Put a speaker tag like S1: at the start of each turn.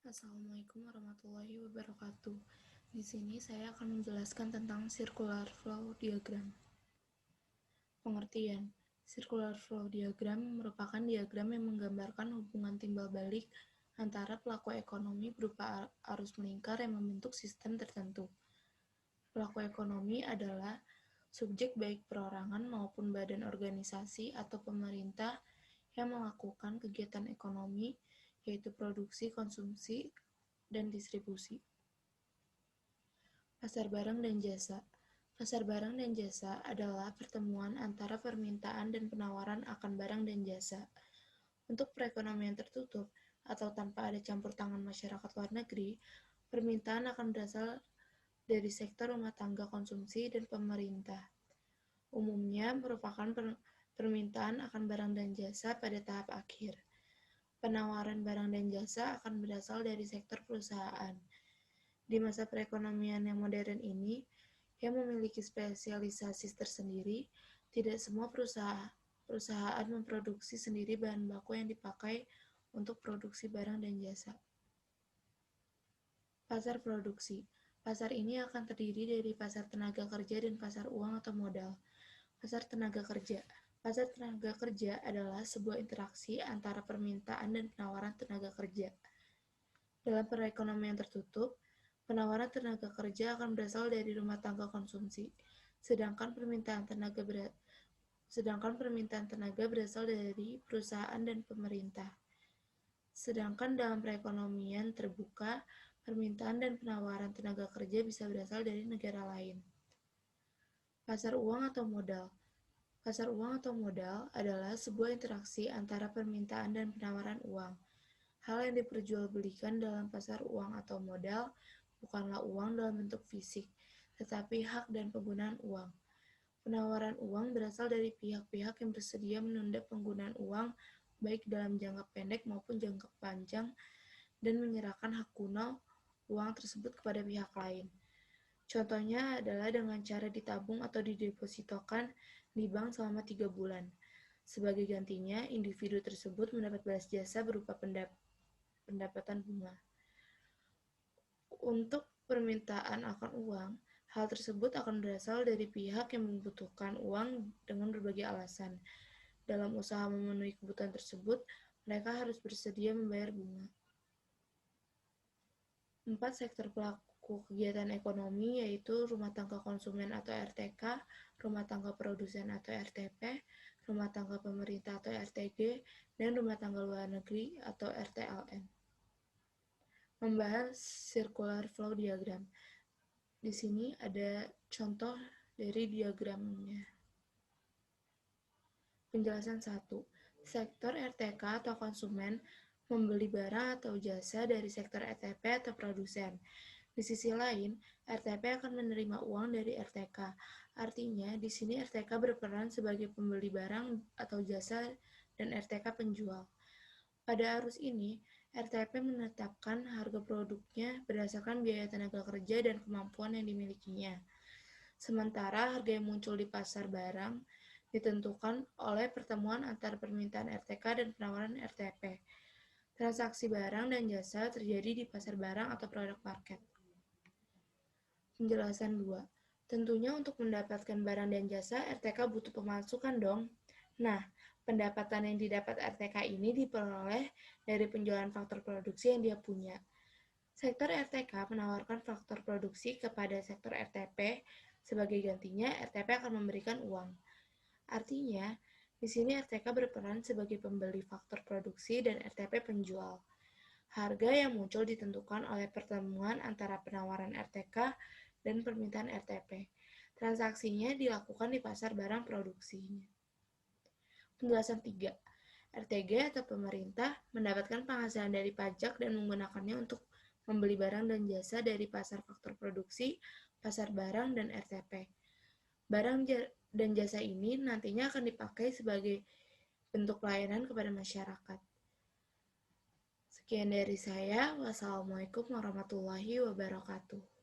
S1: Assalamualaikum warahmatullahi wabarakatuh. Di sini saya akan menjelaskan tentang circular flow diagram. Pengertian: circular flow diagram merupakan diagram yang menggambarkan hubungan timbal balik antara pelaku ekonomi berupa arus melingkar yang membentuk sistem tertentu. Pelaku ekonomi adalah subjek baik perorangan maupun badan organisasi atau pemerintah yang melakukan kegiatan ekonomi, yaitu produksi, konsumsi, dan distribusi. Pasar barang dan jasa. Pasar barang dan jasa adalah pertemuan antara permintaan dan penawaran akan barang dan jasa. Untuk perekonomian tertutup atau tanpa ada campur tangan masyarakat luar negeri, permintaan akan berasal dari sektor rumah tangga konsumsi dan pemerintah. Umumnya merupakan permintaan akan barang dan jasa pada tahap akhir. Penawaran barang dan jasa akan berasal dari sektor perusahaan. Di masa perekonomian yang modern ini, yang memiliki spesialisasi tersendiri, tidak semua perusahaan memproduksi sendiri bahan baku yang dipakai untuk produksi barang dan jasa. Pasar produksi. Pasar ini akan terdiri dari pasar tenaga kerja dan pasar uang atau modal. Pasar tenaga kerja. Pasar tenaga kerja adalah sebuah interaksi antara permintaan dan penawaran tenaga kerja. Dalam perekonomian tertutup, penawaran tenaga kerja akan berasal dari rumah tangga konsumsi, sedangkan permintaan tenaga berasal dari perusahaan dan pemerintah. Sedangkan dalam perekonomian terbuka, permintaan dan penawaran tenaga kerja bisa berasal dari negara lain. Pasar uang atau modal. Pasar uang atau modal adalah sebuah interaksi antara permintaan dan penawaran uang. Hal yang diperjualbelikan dalam pasar uang atau modal bukanlah uang dalam bentuk fisik, tetapi hak dan penggunaan uang. Penawaran uang berasal dari pihak-pihak yang bersedia menunda penggunaan uang baik dalam jangka pendek maupun jangka panjang dan menyerahkan hak guna uang tersebut kepada pihak lain. Contohnya adalah dengan cara ditabung atau didepositokan di bank selama 3 bulan. Sebagai gantinya, individu tersebut mendapat balas jasa berupa pendapatan bunga. Untuk permintaan akan uang, hal tersebut akan berasal dari pihak yang membutuhkan uang dengan berbagai alasan. Dalam usaha memenuhi kebutuhan tersebut, mereka harus bersedia membayar bunga. 4 sektor pelaku kegiatan ekonomi yaitu rumah tangga konsumen atau RTK, rumah tangga produsen atau RTP, rumah tangga pemerintah atau RTG, dan rumah tangga luar negeri atau RTLN. Membahas circular flow diagram. Di sini ada contoh dari diagramnya. Penjelasan 1. Sektor RTK atau konsumen membeli barang atau jasa dari sektor RTP atau produsen. Di sisi lain, RTP akan menerima uang dari RTK. Artinya, di sini RTK berperan sebagai pembeli barang atau jasa dan RTK penjual. Pada arus ini, RTP menetapkan harga produknya berdasarkan biaya tenaga kerja dan kemampuan yang dimilikinya. Sementara harga yang muncul di pasar barang ditentukan oleh pertemuan antara permintaan RTK dan penawaran RTP. Transaksi barang dan jasa terjadi di pasar barang atau produk market. Penjelasan 2. Tentunya untuk mendapatkan barang dan jasa, RTK butuh pemasukan dong. Nah, pendapatan yang didapat RTK ini diperoleh dari penjualan faktor produksi yang dia punya. Sektor RTK menawarkan faktor produksi kepada sektor RTP, sebagai gantinya RTP akan memberikan uang. Artinya, di sini RTK berperan sebagai pembeli faktor produksi dan RTP penjual. Harga yang muncul ditentukan oleh pertemuan antara penawaran RTK dan permintaan RTP. Transaksinya dilakukan di pasar barang produksinya. Penjelasan 3. RTG atau pemerintah mendapatkan penghasilan dari pajak dan menggunakannya untuk membeli barang dan jasa dari pasar faktor produksi, pasar barang, dan RTP. Barang dan jasa ini nantinya akan dipakai sebagai bentuk pelayanan kepada masyarakat. Sekian dari saya. Wassalamualaikum warahmatullahi wabarakatuh.